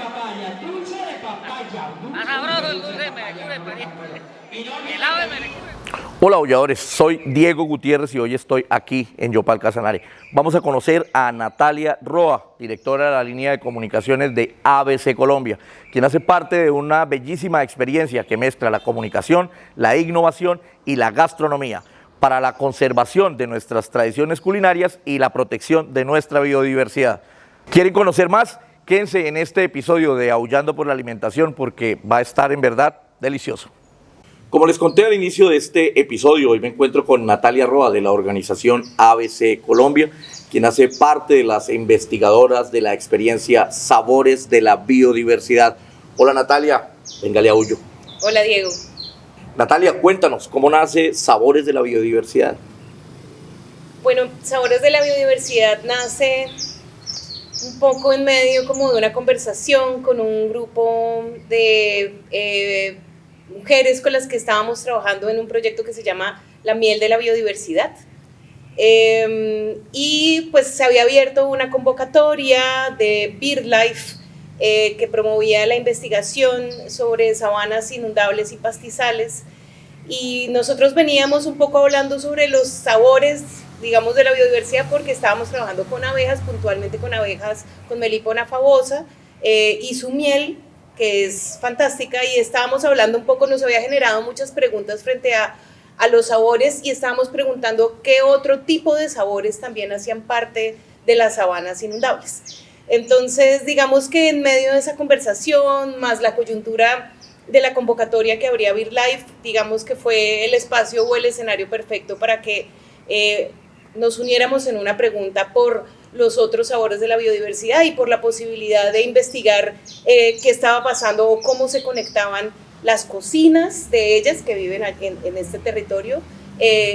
papaya, dulce de papaya. Está sabroso el dulce de merecure, pariente. Helado de merecure. Hola, aulladores, soy Diego Gutiérrez y hoy estoy aquí en Yopal Casanare. Vamos a conocer a Natalia Roa, directora de la línea de comunicaciones de ABC Colombia, quien hace parte de una bellísima experiencia que mezcla la comunicación, la innovación y la gastronomía para la conservación de nuestras tradiciones culinarias y la protección de nuestra biodiversidad. ¿Quieren conocer más? Quédense en este episodio de Aullando por la Alimentación porque va a estar en verdad delicioso. Como les conté al inicio de este episodio, hoy me encuentro con Natalia Roa de la organización ABC Colombia, quien hace parte de las investigadoras de la experiencia Sabores de la Biodiversidad. Hola Natalia, véngale a Aullo. Hola Diego. Natalia, cuéntanos, ¿cómo nace Sabores de la Biodiversidad? Bueno, Sabores de la Biodiversidad nace un poco en medio como de una conversación con un grupo de mujeres con las que estábamos trabajando en un proyecto que se llama La Miel de la Biodiversidad. Y pues se había abierto una convocatoria de BirdLife que promovía la investigación sobre sabanas inundables y pastizales. Y nosotros veníamos un poco hablando sobre los sabores, digamos, de la biodiversidad porque estábamos trabajando con abejas, puntualmente con abejas con Melipona favosa y su miel, que es fantástica, y estábamos hablando un poco, nos había generado muchas preguntas frente a los sabores y estábamos preguntando qué otro tipo de sabores también hacían parte de las sabanas inundables. Entonces, digamos que en medio de esa conversación, más la coyuntura de la convocatoria que abría BirdLife, digamos que fue el espacio o el escenario perfecto para que nos uniéramos en una pregunta por los otros sabores de la biodiversidad y por la posibilidad de investigar qué estaba pasando o cómo se conectaban las cocinas de ellas que viven en este territorio,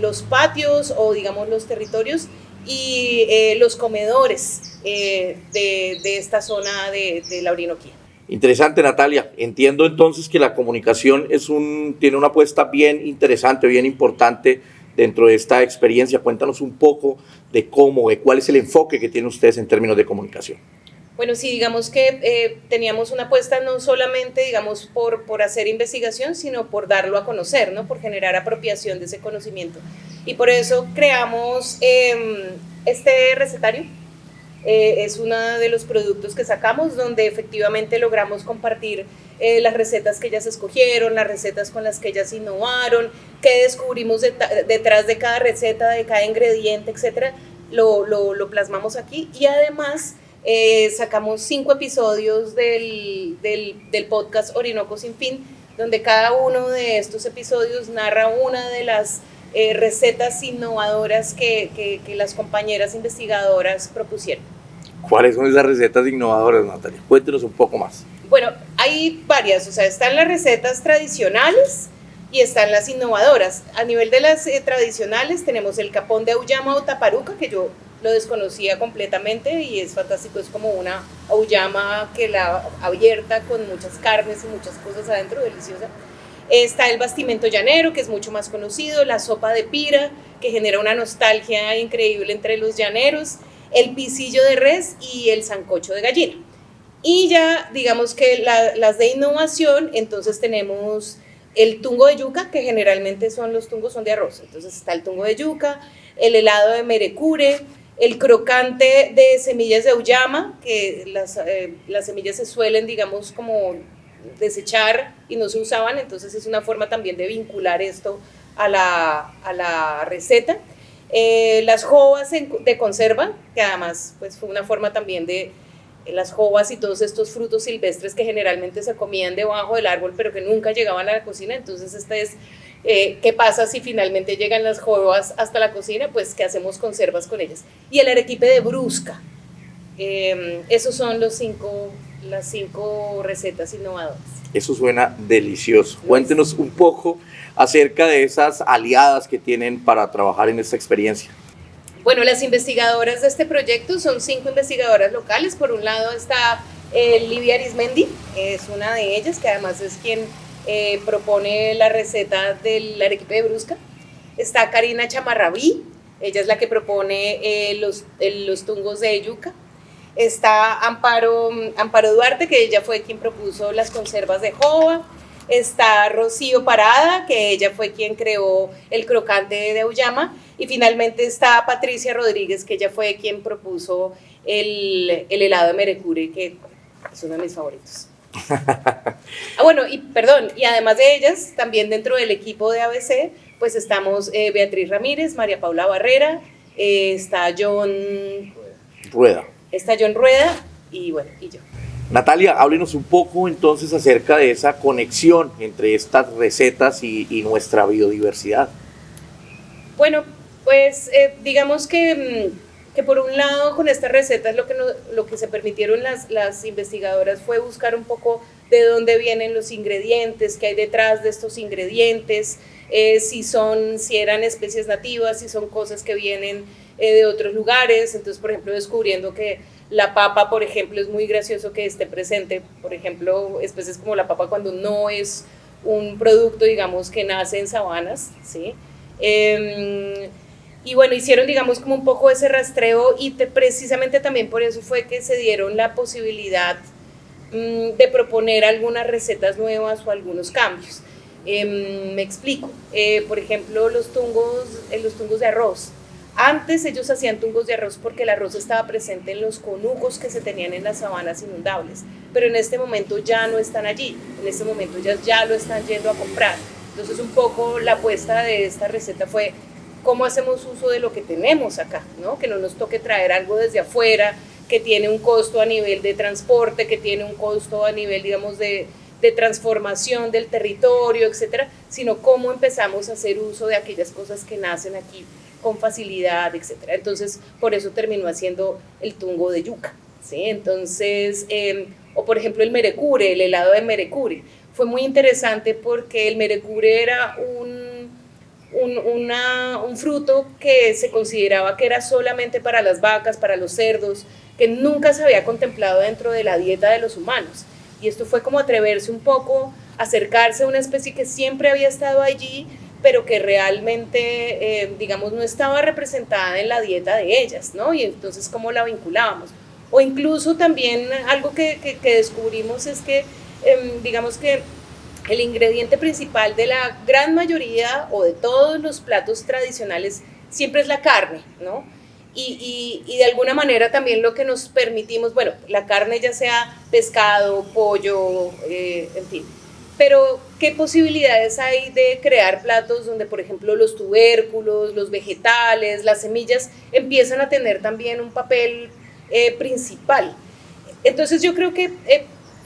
los patios o digamos los territorios y los comedores de esta zona de la Orinoquía. Interesante, Natalia. Entiendo entonces que la comunicación tiene una apuesta bien interesante, bien importante dentro de esta experiencia. Cuéntanos un poco de cuál es el enfoque que tienen ustedes en términos de comunicación. Bueno, sí, digamos que teníamos una apuesta no solamente, digamos, por hacer investigación, sino por darlo a conocer, ¿no? Por generar apropiación de ese conocimiento. Y por eso creamos este recetario. Es uno de los productos que sacamos donde efectivamente logramos compartir las recetas que ellas escogieron, las recetas con las que ellas innovaron, qué descubrimos detrás de cada receta, de cada ingrediente, etcétera, lo plasmamos aquí y además sacamos 5 episodios del podcast Orinoco Sin Fin, donde cada uno de estos episodios narra una de las recetas innovadoras que las compañeras investigadoras propusieron. ¿Cuáles son esas recetas innovadoras, Natalia? Cuéntenos un poco más. Bueno, hay varias, o sea, están las recetas tradicionales y están las innovadoras. A nivel de las tradicionales tenemos el capón de auyama o taparuca, que yo lo desconocía completamente y es fantástico, es como una auyama que la abierta con muchas carnes y muchas cosas adentro, deliciosa. Está el bastimento llanero, que es mucho más conocido, la sopa de pira, que genera una nostalgia increíble entre los llaneros, el pisillo de res y el sancocho de gallina. Y ya digamos que las de innovación, entonces tenemos el tungo de yuca, que generalmente los tungos son de arroz, entonces está el tungo de yuca, el helado de merecure, el crocante de semillas de auyama, que las semillas se suelen, digamos, como desechar y no se usaban, entonces es una forma también de vincular esto a la receta. Las jovas de conserva, que además pues, fue una forma también de las jovas y todos estos frutos silvestres que generalmente se comían debajo del árbol pero que nunca llegaban a la cocina, entonces ¿qué pasa si finalmente llegan las jovas hasta la cocina? Pues que hacemos conservas con ellas. Y el arequipe de brusca, esos son las 5 recetas innovadoras. Eso suena delicioso. Cuéntenos un poco acerca de esas aliadas que tienen para trabajar en esta experiencia. Bueno, las investigadoras de este proyecto son 5 investigadoras locales. Por un lado está Livia Arismendi, es una de ellas, que además es quien propone la receta del arequipe de brusca. Está Karina Chamarrabí, ella es la que propone los tungos de yuca. Está Amparo Duarte, que ella fue quien propuso las conservas de joba. Está Rocío Parada, que ella fue quien creó el crocante de Auyama. Y finalmente está Patricia Rodríguez, que ella fue quien propuso el helado de merecure, que es uno de mis favoritos. Bueno, y además de ellas, también dentro del equipo de ABC, pues estamos Beatriz Ramírez, María Paula Barrera, está John Rueda. Está John Rueda y bueno, y yo. Natalia, háblenos un poco entonces acerca de esa conexión entre estas recetas y nuestra biodiversidad. Bueno, pues digamos que por un lado con estas recetas lo que se permitieron las investigadoras fue buscar un poco de dónde vienen los ingredientes, qué hay detrás de estos ingredientes, si eran especies nativas, si son cosas que vienen de otros lugares. Entonces, por ejemplo, descubriendo que la papa, por ejemplo, es muy gracioso que esté presente, por ejemplo, especies como la papa cuando no es un producto, digamos, que nace en sabanas, ¿sí? Y bueno, hicieron, digamos, como un poco ese rastreo y precisamente también por eso fue que se dieron la posibilidad de proponer algunas recetas nuevas o algunos cambios. Me explico. Por ejemplo, los tungos de arroz. Antes ellos hacían tungos de arroz porque el arroz estaba presente en los conucos que se tenían en las sabanas inundables, pero en este momento ya no están allí, en este momento ya lo están yendo a comprar. Entonces un poco la apuesta de esta receta fue cómo hacemos uso de lo que tenemos acá, ¿no? Que no nos toque traer algo desde afuera, que tiene un costo a nivel de transporte, que tiene un costo a nivel, digamos, de transformación del territorio, etcétera, sino cómo empezamos a hacer uso de aquellas cosas que nacen aquí con facilidad, etcétera. Entonces, por eso terminó haciendo el tungo de yuca, ¿sí? Entonces, o por ejemplo el merecure, el helado de merecure. Fue muy interesante porque el merecure era un fruto que se consideraba que era solamente para las vacas, para los cerdos, que nunca se había contemplado dentro de la dieta de los humanos. Y esto fue como atreverse un poco, acercarse a una especie que siempre había estado allí, pero que realmente, digamos, no estaba representada en la dieta de ellas, ¿no? Y entonces, ¿cómo la vinculábamos? O incluso también algo que descubrimos es que, digamos que el ingrediente principal de la gran mayoría o de todos los platos tradicionales siempre es la carne, ¿no? Y de alguna manera también lo que nos permitimos, bueno, la carne ya sea pescado, pollo, en fin, pero ¿qué posibilidades hay de crear platos donde, por ejemplo, los tubérculos, los vegetales, las semillas empiezan a tener también un papel principal? Entonces yo creo que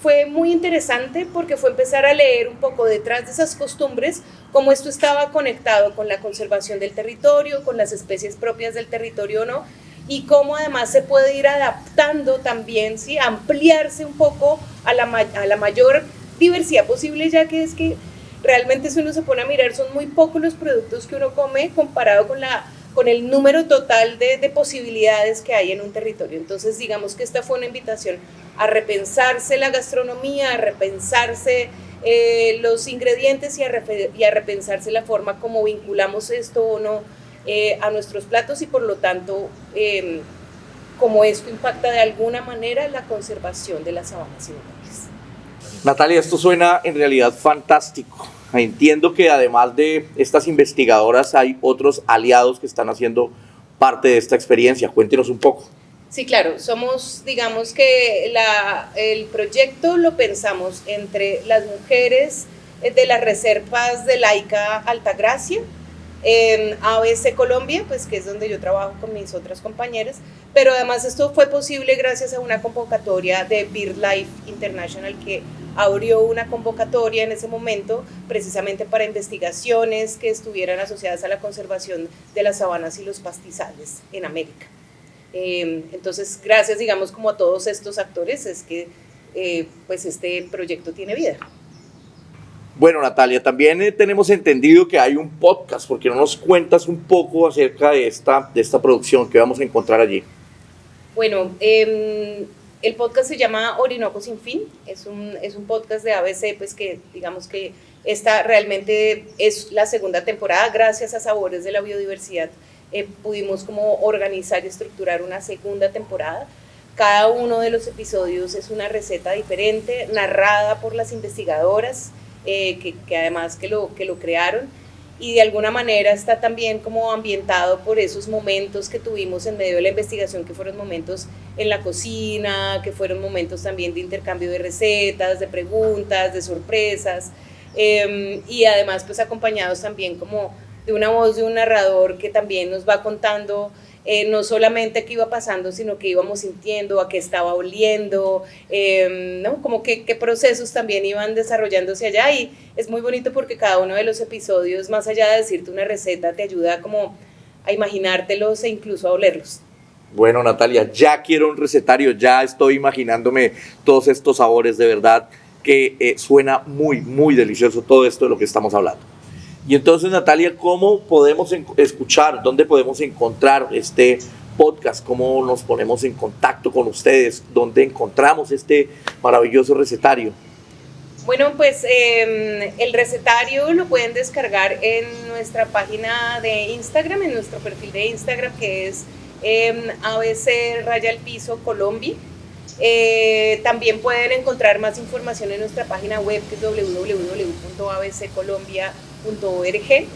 fue muy interesante porque fue empezar a leer un poco detrás de esas costumbres, cómo esto estaba conectado con la conservación del territorio, con las especies propias del territorio, ¿no? Y cómo además se puede ir adaptando también, ¿sí? Ampliarse un poco a la mayor diversidad posible, ya que es que realmente si uno se pone a mirar son muy pocos los productos que uno come comparado con el número total de posibilidades que hay en un territorio. Entonces digamos que esta fue una invitación a repensarse la gastronomía, a repensarse los ingredientes y a repensarse la forma como vinculamos esto o no a nuestros platos y por lo tanto cómo esto impacta de alguna manera la conservación de las sabanas inundables. Natalia, esto suena en realidad fantástico. Entiendo que además de estas investigadoras hay otros aliados que están haciendo parte de esta experiencia. Cuéntenos un poco. Sí, claro, somos, digamos que el proyecto lo pensamos entre las mujeres de las reservas de Laica Altagracia, en ABC Colombia, pues que es donde yo trabajo con mis otras compañeras, pero además esto fue posible gracias a una convocatoria de BirdLife International que abrió una convocatoria en ese momento precisamente para investigaciones que estuvieran asociadas a la conservación de las sabanas y los pastizales en América. Entonces, gracias, digamos, como a todos estos actores, es que pues este proyecto tiene vida. Bueno, Natalia, también tenemos entendido que hay un podcast. ¿Por qué no nos cuentas un poco acerca de esta producción que vamos a encontrar allí? Bueno, el podcast se llama Orinoco Sin Fin, es un podcast de ABC, pues que digamos que esta realmente es la segunda temporada, gracias a Sabores de la Biodiversidad pudimos como organizar y estructurar una segunda temporada, Cada uno de los episodios es una receta diferente, narrada por las investigadoras, que además que lo crearon, y de alguna manera está también como ambientado por esos momentos que tuvimos en medio de la investigación, que fueron momentos en la cocina, que fueron momentos también de intercambio de recetas, de preguntas, de sorpresas, y además pues acompañados también como de una voz de un narrador que también nos va contando no solamente qué iba pasando, sino qué íbamos sintiendo, a qué estaba oliendo, ¿no? Como qué procesos también iban desarrollándose allá, y es muy bonito porque cada uno de los episodios, más allá de decirte una receta, te ayuda como a imaginártelos e incluso a olerlos. Bueno, Natalia, ya quiero un recetario, ya estoy imaginándome todos estos sabores, de verdad que suena muy, muy delicioso todo esto de lo que estamos hablando. Y entonces, Natalia, ¿cómo podemos escuchar, dónde podemos encontrar este podcast? ¿Cómo nos ponemos en contacto con ustedes? ¿Dónde encontramos este maravilloso recetario? Bueno, pues el recetario lo pueden descargar en nuestra página de Instagram, en nuestro perfil de Instagram, que es ABC_Colombia. También pueden encontrar más información en nuestra página web, que es www.abccolombia.org.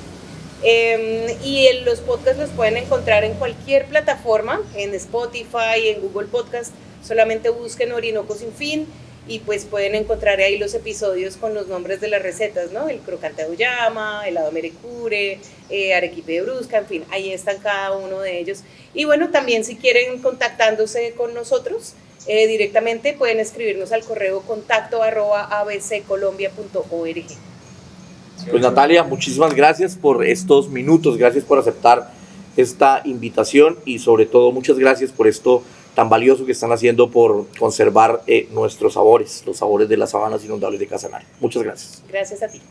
Y los podcasts los pueden encontrar en cualquier plataforma, en Spotify, en Google Podcast. Solamente busquen Orinoco Sin Fin y pues pueden encontrar ahí los episodios con los nombres de las recetas, ¿no? El crocante de auyama, helado merecure, arequipe de brusca, en fin, ahí están cada uno de ellos. Y bueno, también si quieren contactándose con nosotros directamente, pueden escribirnos al correo contacto@abccolombia.org. Pues Natalia, muchísimas gracias por estos minutos, gracias por aceptar esta invitación y sobre todo muchas gracias por esto tan valioso que están haciendo por conservar nuestros sabores, los sabores de las sabanas inundables de Casanare. Muchas gracias. Gracias a ti.